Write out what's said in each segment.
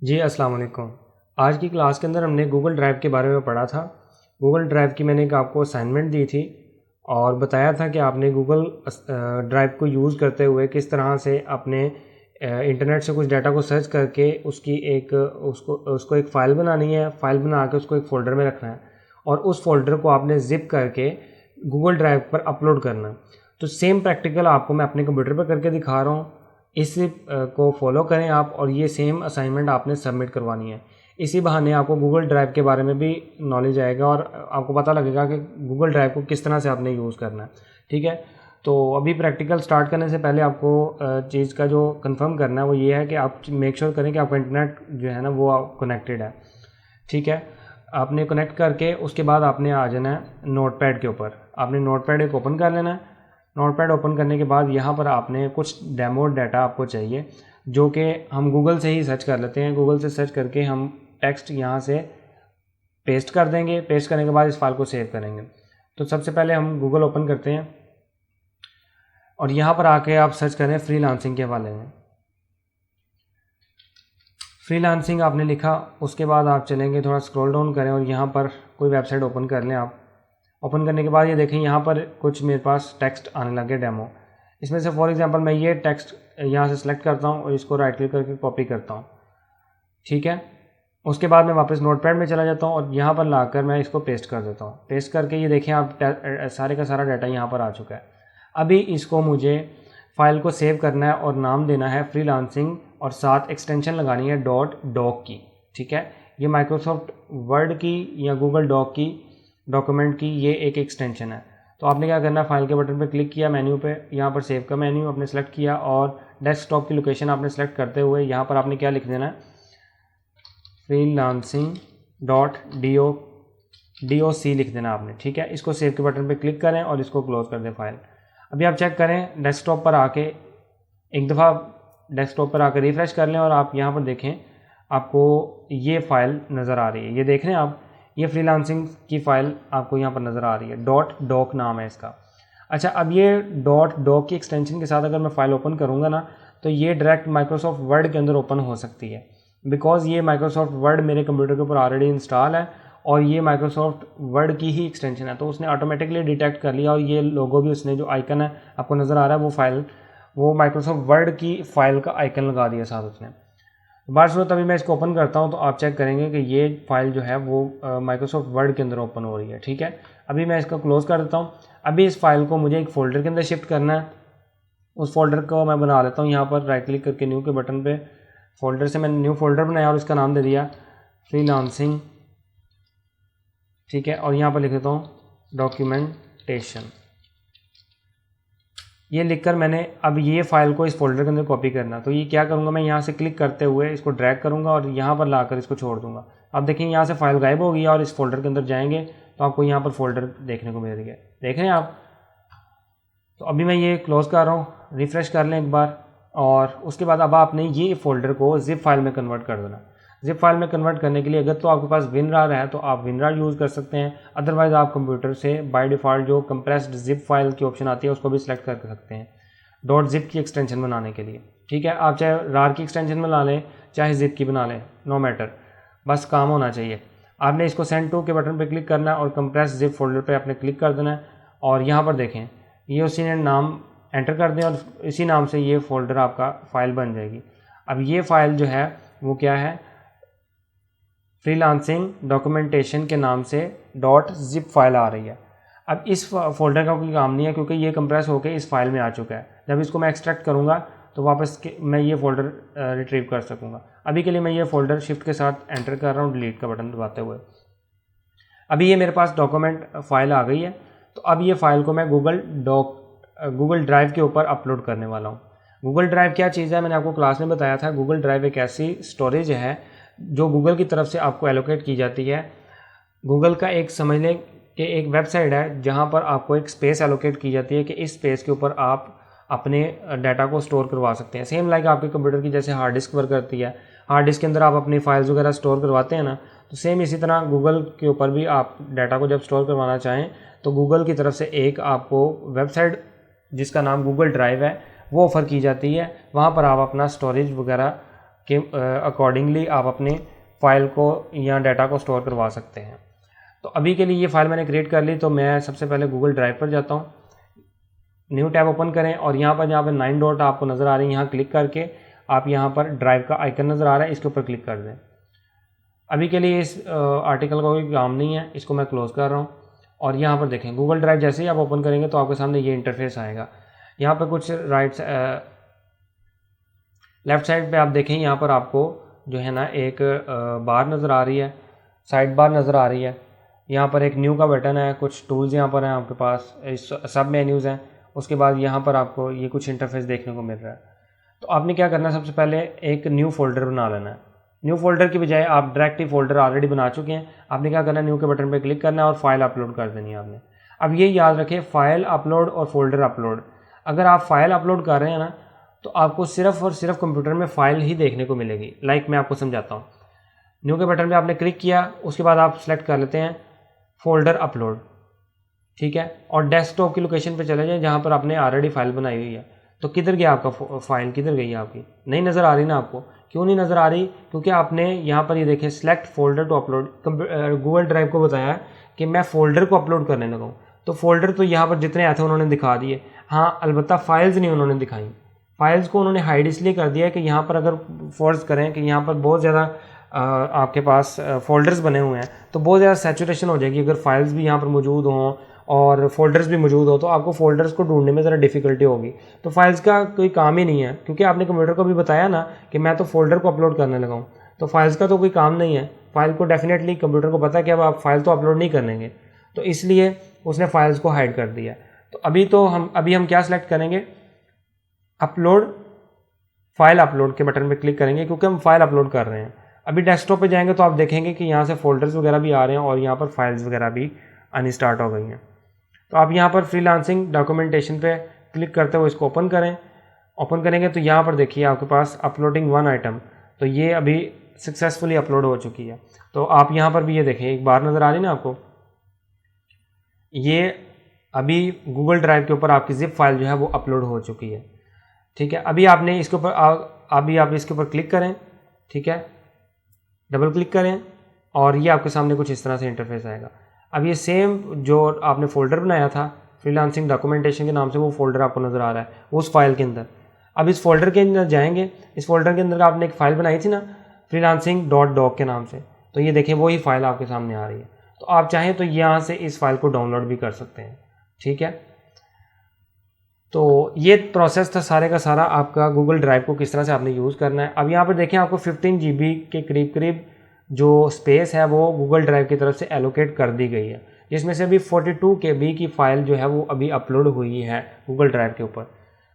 जी अस्सलाम वालेकुम। आज की क्लास के अंदर हमने गूगल ड्राइव के बारे में पढ़ा था। गूगल ड्राइव की मैंने एक आपको असाइनमेंट दी थी और बताया था कि आपने गूगल ड्राइव को यूज़ करते हुए किस तरह से अपने इंटरनेट से कुछ डाटा को सर्च करके उसकी एक उसको एक फ़ाइल बनानी है। फ़ाइल बना के उसको एक फ़ोल्डर में रखना है और उस फ़ोल्डर को आपने ज़िप करके गूगल ड्राइव पर अपलोड करना है। तो सेम प्रैक्टिकल आपको मैं अपने कंप्यूटर पर करके दिखा रहा हूँ। इस को फॉलो करें आप और ये सेम असाइनमेंट आपने सबमिट करवानी है। इसी बहाने आपको गूगल ड्राइव के बारे में भी नॉलेज आएगा और आपको पता लगेगा कि गूगल ड्राइव को किस तरह से आपने यूज़ करना है। ठीक है, तो अभी प्रैक्टिकल स्टार्ट करने से पहले आपको चीज़ का जो कंफर्म करना है वो ये है कि आप मेक श्योर करें कि आपका इंटरनेट जो है ना वो कनेक्टेड है। ठीक है, आपने कनेक्ट करके उसके बाद आपने आ जाना है नोटपैड के ऊपर। आपने नोटपैड एक ओपन कर लेना है। नोटपैड ओपन करने के बाद यहाँ पर आपने कुछ डेमो डाटा आपको चाहिए जो कि हम गूगल से ही सर्च कर लेते हैं। गूगल से सर्च करके हम टेक्स्ट यहाँ से पेस्ट कर देंगे। पेस्ट करने के बाद इस फाइल को सेव करेंगे। तो सबसे पहले हम गूगल ओपन करते हैं और यहाँ पर आके आप सर्च करें फ्रीलांसिंग के हवाले में। फ्रीलांसिंग आपने लिखा, उसके बाद आप चलेंगे थोड़ा स्क्रॉल डाउन करें और यहाँ पर कोई वेबसाइट ओपन कर लें आप। ओपन करने के बाद ये देखें यहाँ पर कुछ मेरे पास टेक्स्ट आने लगे डेमो। इसमें से फॉर एग्जांपल मैं ये टेक्स्ट यहाँ से सिलेक्ट करता हूँ और इसको राइट क्लिक करके कॉपी करता हूँ। ठीक है, उसके बाद मैं वापस नोटपैड में चला जाता हूँ और यहाँ पर लाकर मैं इसको पेस्ट कर देता हूँ। पेस्ट करके ये देखें आप सारे का सारा डाटा यहाँ पर आ चुका है। अभी इसको मुझे फाइल को सेव करना है और नाम देना है फ्रीलांसिंग और साथ एक्सटेंशन लगानी है .doc की। ठीक है, ये माइक्रोसॉफ्ट वर्ड की या गूगल डॉक की डॉक्यूमेंट की ये एक एक्सटेंशन है। तो आपने क्या करना है, फाइल के बटन पर क्लिक किया, मेन्यू पे यहाँ पर सेव का मेन्यू आपने सेलेक्ट किया और डेस्कटॉप की लोकेशन आपने सेलेक्ट करते हुए यहाँ पर आपने क्या लिख देना है, freelancing.doc लिख देना आपने। ठीक है, इसको सेव के बटन पे क्लिक करें और इसको क्लोज कर दें फाइल। अभी आप चेक करें डेस्कटॉप पर आके एक दफ़ा डेस्कटॉप पर आकर रिफ़्रेश कर लें और आप यहाँ पर देखें आपको ये फ़ाइल नज़र आ रही है। ये देख रहे हैं आप, ये फ्रीलांसिंग की फ़ाइल आपको यहाँ पर नज़र आ रही है। .doc नाम है इसका। अच्छा, अब ये .doc की एक्सटेंशन के साथ अगर मैं फ़ाइल ओपन करूँगा ना तो ये डायरेक्ट माइक्रोसॉफ्ट वर्ड के अंदर ओपन हो सकती है, बिकॉज़ ये माइक्रोसॉफ्ट वर्ड मेरे कंप्यूटर के ऊपर ऑलरेडी इंस्टॉल है और ये माइक्रोसॉफ्ट वर्ड की ही एक्सटेंशन है। तो उसने ऑटोमेटिकली डिटेक्ट कर लिया और ये लोगो भी उसने जो आइकन है आपको नज़र आ रहा है वो माइक्रोसॉफ्ट वर्ड की फ़ाइल का आइकन लगा दिया साथ उसने। बात सुनो, तभी मैं इसको ओपन करता हूँ तो आप चेक करेंगे कि ये फाइल जो है वो माइक्रोसॉफ्ट वर्ड के अंदर ओपन हो रही है। ठीक है, अभी मैं इसको क्लोज़ कर देता हूँ। अभी इस फाइल को मुझे एक फ़ोल्डर के अंदर शिफ्ट करना है। उस फोल्डर को मैं बना लेता हूँ यहाँ पर राइट क्लिक करके न्यू के बटन पे। फोल्डर से मैंने न्यू फोल्डर बनाया और इसका नाम दे दिया फ्रीलांसिंग। ठीक है, और यहाँ पर लिख देता हूँ डॉक्यूमेंटेशन। ये लिखकर मैंने अब ये फाइल को इस फोल्डर के अंदर कॉपी करना। तो ये क्या करूँगा, मैं यहाँ से क्लिक करते हुए इसको ड्रैग करूँगा और यहाँ पर लाकर इसको छोड़ दूँगा। अब देखिए यहाँ से फाइल गायब हो गई और इस फोल्डर के अंदर जाएंगे तो आपको यहाँ पर फोल्डर देखने को मिल रही है। देख रहे हैं आप। तो अभी मैं ये क्लोज़ कर रहा हूँ, रिफ़्रेश कर लें एक बार और उसके बाद अब आपने ये फ़ोल्डर को ज़िप फाइल में कन्वर्ट कर देना। ज़िप फाइल में कन्वर्ट करने के लिए अगर तो आपके पास WinRAR है तो आप WinRAR यूज़ कर सकते हैं, अदरवाइज़ आप कंप्यूटर से बाय डिफ़ॉल्ट जो कंप्रेस्ड ज़िप फाइल की ऑप्शन आती है उसको भी सिलेक्ट कर सकते हैं .zip की एक्सटेंशन बनाने के लिए। ठीक है, आप चाहे RAR की एक्सटेंशन बना लें चाहे ज़िप की बना लें, नो मैटर, बस काम होना चाहिए। आपने इसको सेंड टू के बटन पर क्लिक करना है और कंप्रेस्ड ज़िप फोल्डर पर आपने क्लिक कर देना है और यहाँ पर देखें ये उसी ने नाम एंटर कर दें और इसी नाम से ये फ़ोल्डर आपका फ़ाइल बन जाएगी। अब ये फ़ाइल जो है वो क्या है, फ्रीलांसिंग डॉक्यूमेंटेशन के नाम से .zip फाइल आ रही है। अब इस फोल्डर का कोई काम नहीं है क्योंकि ये कंप्रेस होकर इस फाइल में आ चुका है। जब इसको मैं एक्सट्रैक्ट करूँगा तो वापस मैं ये फ़ोल्डर रिट्रीव कर सकूँगा। अभी के लिए मैं ये फ़ोल्डर शिफ्ट के साथ एंटर कर रहा हूँ डिलीट का बटन दबाते हुए। अभी ये मेरे पास डॉक्यूमेंट फ़ाइल आ गई है। तो अब ये फ़ाइल को मैं गूगल ड्राइव के ऊपर अपलोड करने वाला हूँ। गूगल ड्राइव क्या चीज़ है, मैंने आपको क्लास में बताया था। गूगल ड्राइव एक ऐसी स्टोरेज है जो गूगल की तरफ से आपको एलोकेट की जाती है। गूगल का एक समझ लें कि एक वेबसाइट है जहाँ पर आपको एक स्पेस एलोकेट की जाती है कि इस स्पेस के ऊपर आप अपने डाटा को स्टोर करवा सकते हैं। सेम लाइक आपके कंप्यूटर की जैसे हार्ड डिस्क वर्क करती है, हार्ड डिस्क के अंदर आप अपनी फाइल्स वगैरह स्टोर करवाते हैं ना, तो सेम इसी तरह गूगल के ऊपर भी आप डाटा को जब स्टोर करवाना चाहें तो गूगल की तरफ से एक आपको वेबसाइट जिसका नाम गूगल ड्राइव है वो ऑफ़र की जाती है। वहाँ पर आप अपना स्टोरेज वगैरह के अकॉर्डिंगली आप अपने फ़ाइल को या डाटा को स्टोर करवा सकते हैं। तो अभी के लिए ये फ़ाइल मैंने क्रिएट कर ली, तो मैं सबसे पहले गूगल ड्राइव पर जाता हूँ, न्यू टैब ओपन करें और यहाँ पर जहाँ पर 9 डॉट आपको नज़र आ रही है, यहाँ क्लिक करके आप यहाँ पर ड्राइव का आइकन नज़र आ रहा है, इसके ऊपर क्लिक कर दें। अभी के लिए इस आर्टिकल का कोई काम नहीं है, इसको मैं क्लोज़ कर रहा हूँ। और यहाँ पर देखें गूगल ड्राइव जैसे ही आप ओपन करेंगे तो आपके सामने ये इंटरफेस आएगा। यहाँ पर कुछ लेफ़्ट साइड पे आप देखें, यहाँ पर आपको जो है ना एक बार नज़र आ रही है, साइड बार नज़र आ रही है। यहाँ पर एक न्यू का बटन है, कुछ टूल्स यहाँ पर हैं आपके पास, सब मेन्यूज़ हैं। उसके बाद यहाँ पर आपको ये कुछ इंटरफेस देखने को मिल रहा है। तो आपने क्या करना है, सबसे पहले एक न्यू फोल्डर बना लेना है। न्यू फोल्डर की बजाय आप डायरेक्ट ही फोल्डर ऑलरेडी बना चुके हैं। आपने क्या करना है, न्यू के बटन पर क्लिक करना है और फाइल अपलोड कर देनी है आपने। अब ये याद रखें, फाइल अपलोड और फोल्डर अपलोड, अगर आप फाइल अपलोड कर रहे हैं ना तो आपको सिर्फ और सिर्फ कंप्यूटर में फ़ाइल ही देखने को मिलेगी। मैं आपको समझाता हूँ। न्यू के बटन पे आपने क्लिक किया, उसके बाद आप सेलेक्ट कर लेते हैं फोल्डर अपलोड, ठीक है, और डेस्कटॉप की लोकेशन पे चले जाएं जहाँ पर आपने ऑलरेडी फाइल बनाई हुई है। तो किधर गया आपका फाइल, किधर गई है आपकी, नहीं नज़र आ रही ना आपको? क्यों नहीं नज़र आ रही? क्योंकि आपने यहाँ पर ये देखें select folder to upload, Google drive को बताया कि मैं फ़ोल्डर को अपलोड करने लगा हूँ। तो फोल्डर तो यहाँ पर जितने आए थे उन्होंने दिखा दिए, हाँ, अलबत्ता फाइल्स नहीं उन्होंने दिखाई। फाइल्स को उन्होंने हाइड इसलिए कर दिया है कि यहाँ पर अगर फ़र्ज़ करें कि यहाँ पर बहुत ज़्यादा आपके पास फ़ोल्डर्स बने हुए हैं तो बहुत ज़्यादा सैचुरेशन हो जाएगी। अगर फाइल्स भी यहाँ पर मौजूद हों और फोल्डर्स भी मौजूद हो तो आपको फ़ोल्डर्स को ढूंढने में ज़रा डिफ़िकल्टी होगी। तो फाइल्स का कोई काम ही नहीं है, क्योंकि आपने कंप्यूटर को भी बताया ना कि मैं तो फोल्डर को अपलोड करने लगा हूँ। तो फाइल्स का तो कोई काम नहीं है। फाइल को डेफिनेटली कंप्यूटर को पता है कि अब आप फाइल तो अपलोड नहीं करेंगे, तो इसलिए उसने फाइल्स को हाइड कर दिया। तो अभी हम क्या सिलेक्ट करेंगे, अपलोड, फाइल अपलोड के बटन पे क्लिक करेंगे क्योंकि हम फाइल अपलोड कर रहे हैं। अभी डेस्कटॉप पे जाएंगे तो आप देखेंगे कि यहाँ से फोल्डर्स वगैरह भी आ रहे हैं और यहाँ पर फाइल्स वगैरह भी आनी स्टार्ट हो गई हैं। तो आप यहाँ पर फ्रीलांसिंग डॉक्यूमेंटेशन पे क्लिक करते हुए इसको ओपन करें। ओपन करेंगे तो यहाँ पर देखिए आपके पास अपलोडिंग 1 आइटम, तो ये अभी सक्सेसफुली अपलोड हो चुकी है। तो आप यहाँ पर भी ये देखें, एक बार नज़र आ रही ना आपको, ये अभी गूगल ड्राइव के ऊपर आपकी जिप फाइल जो है वो अपलोड हो चुकी है, ठीक है। अभी आपने इसके ऊपर अभी आप इसके ऊपर क्लिक करें, ठीक है, डबल क्लिक करें और ये आपके सामने कुछ इस तरह से इंटरफेस आएगा। अब ये सेम जो आपने फ़ोल्डर बनाया था फ्रीलांसिंग डॉक्यूमेंटेशन के नाम से, वो फ़ोल्डर आपको नज़र आ रहा है उस फाइल के अंदर। अब इस फोल्डर के अंदर जाएंगे, इस फोल्डर के अंदर आपने एक फ़ाइल बनाई थी ना freelancing.doc के नाम से, तो ये देखें वही फाइल आपके सामने आ रही है। तो आप चाहें तो यहाँ से इस फाइल को डाउनलोड भी कर सकते हैं, ठीक है। तो ये प्रोसेस था सारे का सारा आपका गूगल ड्राइव को किस तरह से आपने यूज़ करना है। अब यहाँ पर देखें आपको 15 GB के करीब करीब जो स्पेस है वो गूगल ड्राइव की तरफ से एलोकेट कर दी गई है, जिसमें से अभी 42 KB की फ़ाइल जो है वो अभी अपलोड हुई है गूगल ड्राइव के ऊपर।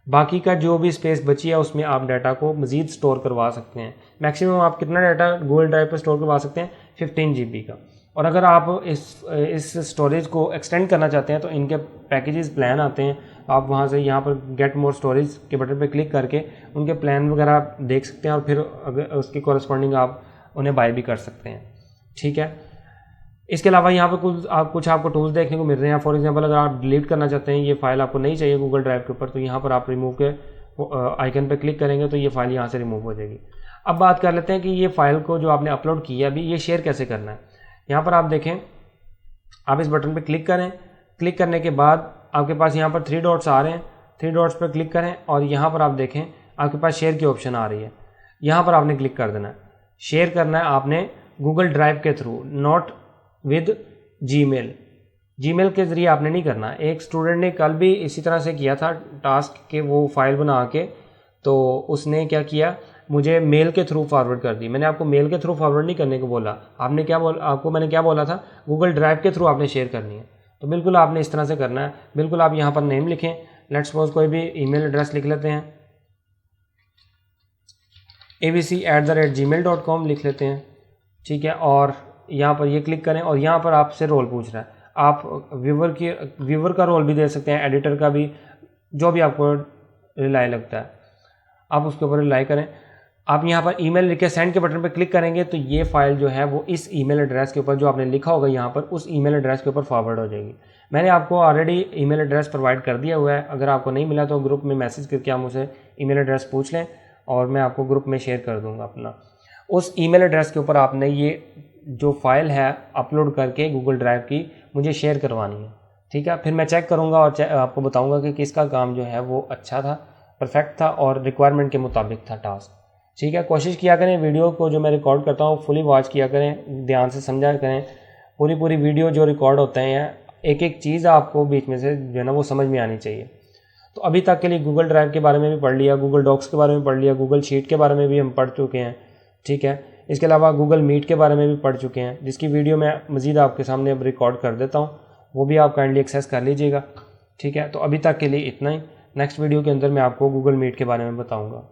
बाकी का जो भी स्पेस बची है उसमें आप डाटा को मज़ीद स्टोर करवा सकते हैं। मैक्सिमम आप कितना डाटा गूगल ड्राइव पर स्टोर करवा सकते हैं, 15 GB का। और अगर आप इस स्टोरेज को एक्सटेंड करना चाहते हैं तो इनके पैकेजेस प्लान आते हैं, आप वहाँ से यहाँ पर गेट मोर स्टोरेज के बटन पे क्लिक करके उनके प्लान वगैरह देख सकते हैं और फिर अगर उसकी कॉरस्पॉन्डिंग आप उन्हें बाय भी कर सकते हैं, ठीक है। इसके अलावा यहाँ पर कुछ आपको टूल्स देखने को मिल रहे हैं। फॉर एग्जांपल अगर आप डिलीट करना चाहते हैं, ये फाइल आपको नहीं चाहिए गूगल ड्राइव के ऊपर, तो यहाँ पर आप रिमूव के आइकन पर क्लिक करेंगे तो ये फाइल यहाँ से रिमूव हो जाएगी। अब बात कर लेते हैं कि ये फाइल को जो आपने अपलोड किया अभी, ये शेयर कैसे करना है। यहाँ पर आप देखें, आप इस बटन पर क्लिक करें, क्लिक करने के बाद आपके पास यहाँ पर 3 डॉट्स आ रहे हैं, 3 डॉट्स पर क्लिक करें और यहाँ पर आप देखें आपके पास शेयर की ऑप्शन आ रही है, यहाँ पर आपने क्लिक कर देना है। शेयर करना है आपने गूगल ड्राइव के थ्रू, नॉट विद जीमेल के ज़रिए आपने नहीं करना। एक स्टूडेंट ने कल भी इसी तरह से किया था टास्क के, वो फाइल बना के, तो उसने क्या किया, मुझे मेल के थ्रू फॉरवर्ड कर दी। मैंने आपको मेल के थ्रू फॉरवर्ड नहीं करने को बोला, आपको मैंने क्या बोला था, गूगल ड्राइव के थ्रू आपने शेयर करनी है। तो बिल्कुल आपने इस तरह से करना है। बिल्कुल आप यहाँ पर नेम लिखें, लेट्स सपोज कोई भी ईमेल एड्रेस लिख लेते हैं, abc@gmail.com लिख लेते हैं, ठीक है। और यहाँ पर ये क्लिक करें और यहाँ पर आपसे रोल पूछ रहा है, आप व्यूवर का रोल भी दे सकते हैं, एडिटर का भी, जो भी आपको रिलाई लगता है आप उसके ऊपर रिलाई करें। आप यहाँ पर ईमेल लिख के सेंड के बटन पर क्लिक करेंगे तो ये फाइल जो है वो इस ईमेल एड्रेस के ऊपर जो आपने लिखा होगा यहाँ पर, उस ईमेल एड्रेस के ऊपर फॉरवर्ड हो जाएगी। मैंने आपको ऑलरेडी ईमेल एड्रेस प्रोवाइड कर दिया हुआ है, अगर आपको नहीं मिला तो ग्रुप में मैसेज करके आप मुझसे ईमेल एड्रेस पूछ लें और मैं आपको ग्रुप में शेयर कर दूंगा अपना। उस ईमेल एड्रेस के ऊपर आपने ये जो फाइल है अपलोड करके गूगल ड्राइव की मुझे शेयर करवानी है, ठीक है। फिर मैं चेक करूँगा और आपको बताऊँगा कि किसका काम जो है वो अच्छा था, परफेक्ट था और रिक्वायरमेंट के मुताबिक था टास्क, ठीक है। कोशिश किया करें वीडियो को जो मैं रिकॉर्ड करता हूँ फुली वॉच किया करें, ध्यान से समझा करें। पूरी वीडियो जो रिकॉर्ड होते हैं एक एक चीज़ आपको बीच में से जो है ना वो समझ में आनी चाहिए। तो अभी तक के लिए गूगल ड्राइव के बारे में भी पढ़ लिया, गूगल डॉक्स के बारे में पढ़ लिया, गूगल शीट के बारे में भी हम पढ़ चुके हैं, ठीक है। इसके अलावा गूगल मीट के बारे में भी पढ़ चुके हैं, जिसकी वीडियो मैं मज़ीद आपके सामने अब रिकॉर्ड कर देता हूँ, वो भी आप काइंडली एक्सेस कर लीजिएगा, ठीक है। तो अभी तक के लिए इतना ही। नेक्स्ट वीडियो के अंदर मैं आपको गूगल मीट के बारे में बताऊँगा।